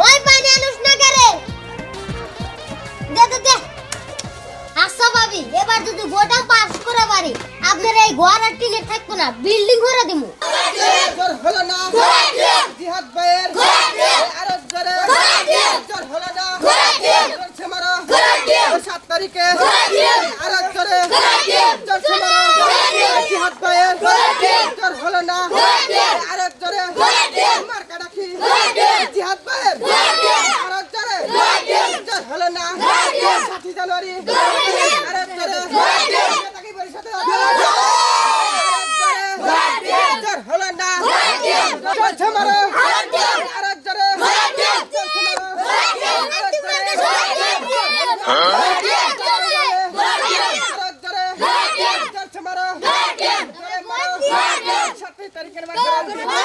ওই পানি আনুস না করে দে আচ্ছা ভাবি, এবার যদি গোটা পাস করে পারি আপনার এই ঘর আর টিলে থাকবো না, বিল্ডিং করে দিমু। জোর হলো না জিহাদ ভাইয়ের আরো জোরে জোর হলো না জোরছে মারো 7 তারিখে আরো জোরে জোরছে মারো জিহাদ ভাইয়ের জোর হলো না আরো জোরে মার্কা ডাকি জিহাদ ভাইয়ের আরো জোরে জোর হলো না 7 জানুয়ারি আরো জোরে নেতাজি পরিষদের জোর হলো না জোরছে মারো